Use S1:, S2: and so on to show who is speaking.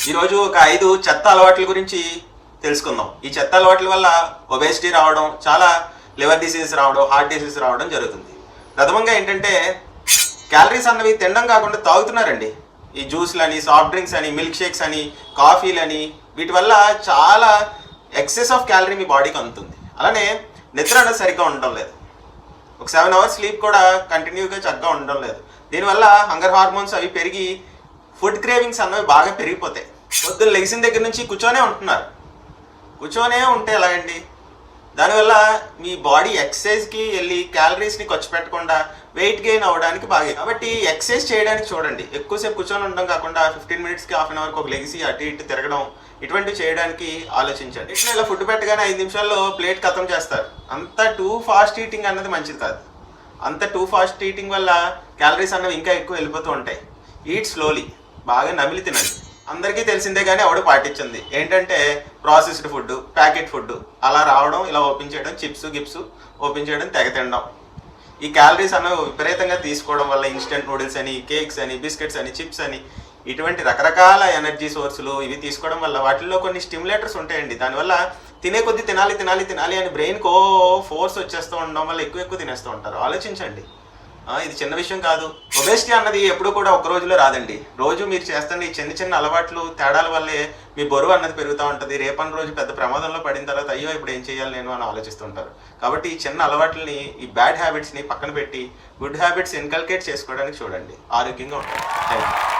S1: ఈరోజు ఒక 5 చెత్త అలవాట్ల గురించి తెలుసుకుందాం. ఈ చెత్త అలవాట్ల వల్ల ఒబేసిటీ రావడం, చాలా లివర్ డిసీజ్ రావడం, హార్ట్ డిసీజ్ రావడం జరుగుతుంది. ప్రథమంగా ఏంటంటే క్యాలరీస్ అన్నవి తినడం కాకుండా తాగుతున్నారండి. ఈ జ్యూస్లని, సాఫ్ట్ డ్రింక్స్ అని, మిల్క్ షేక్స్ అని, కాఫీలని, వీటి వల్ల చాలా ఎక్సెస్ ఆఫ్ క్యాలరీ మీ బాడీకి అందుతుంది. అలానే నిద్ర అనేది సరిగ్గా ఉండడం లేదు. ఒక 7 అవర్స్ స్లీప్ కూడా కంటిన్యూగా చక్కగా ఉండడం లేదు. దీనివల్ల హంగర్ హార్మోన్స్ అవి పెరిగి ఫుడ్ క్రేవింగ్స్ అన్నవి బాగా పెరిగిపోతాయి. పొద్దున్న లెగిసిన దగ్గర నుంచి కూర్చొనే ఉంటున్నారు. కూర్చొనే ఉంటే ఎలాగండి? దానివల్ల మీ బాడీ ఎక్సర్సైజ్కి వెళ్ళి క్యాలరీస్ని ఖర్చు పెట్టకుండా వెయిట్ గెయిన్ అవ్వడానికి బాగా. కాబట్టి ఎక్సర్సైజ్ చేయడానికి చూడండి. ఎక్కువసేపు కూర్చొని ఉండడం కాకుండా 15 మినిట్స్కి హాఫ్ అన్ అవర్కి ఒక లెగిసి అటు ఇటు తిరగడం, ఇటువంటివి చేయడానికి ఆలోచించండి. ఇట్లా ఇలా ఫుడ్ పెట్టగానే 5 నిమిషాల్లో ప్లేట్ ఖతం చేస్తారు. అంత టూ ఫాస్ట్ ఈటింగ్ అన్నది మంచిది కాదు. అంత టూ ఫాస్ట్ ఈటింగ్ వల్ల క్యాలరీస్ అన్నవి ఇంకా ఎక్కువ వెళ్ళిపోతూ ఉంటాయి. ఈట్ స్లోలీ, బాగా నమిలి తినండి. అందరికీ తెలిసిందే కానీ ఎవడు పాటించింది ఏంటంటే ప్రాసెస్డ్ ఫుడ్, ప్యాకెట్ ఫుడ్ అలా రావడం, ఇలా ఓపెన్ చేయడం, చిప్స్ గిప్స్ ఓపెన్ చేయడం, తెగ తినడం. ఈ క్యాలరీస్ అన్నవి విపరీతంగా తీసుకోవడం వల్ల ఇన్స్టెంట్ నూడిల్స్ అని, కేక్స్ అని, బిస్కెట్స్ అని, చిప్స్ అని, ఇటువంటి రకరకాల ఎనర్జీ సోర్సులు ఇవి తీసుకోవడం వల్ల వాటిల్లో కొన్ని స్టిమ్యులేటర్స్ ఉంటాయండి. దానివల్ల తినే కొద్దీ తినాలి తినాలి తినాలి అని బ్రెయిన్కో ఫోర్స్ వచ్చేస్తూ ఉండడం వల్ల ఎక్కువ తినేస్తూ ఉంటారు. ఆలోచించండి, ఇది చిన్న విషయం కాదు. ఒబేసిటీ అన్నది ఎప్పుడు కూడా ఒక రోజులో రాదండి. రోజు మీరు చేస్తున్న ఈ చిన్న అలవాట్లు, తేడాల వల్లే మీ బరువు అన్నది పెరుగుతూ ఉంటుంది. రేపటి రోజు పెద్ద ప్రమాదంలో పడిన తర్వాత అయ్యో ఇప్పుడు ఏం చేయాలి నేను అని ఆలోచిస్తుంటారు. కాబట్టి ఈ చిన్న అలవాట్లని, ఈ బ్యాడ్ హ్యాబిట్స్ని పక్కన పెట్టి గుడ్ హ్యాబిట్స్ ఇన్కల్కేట్ చేసుకోవడానికి చూడండి. ఆరోగ్యంగా ఉంటారు. Thank you.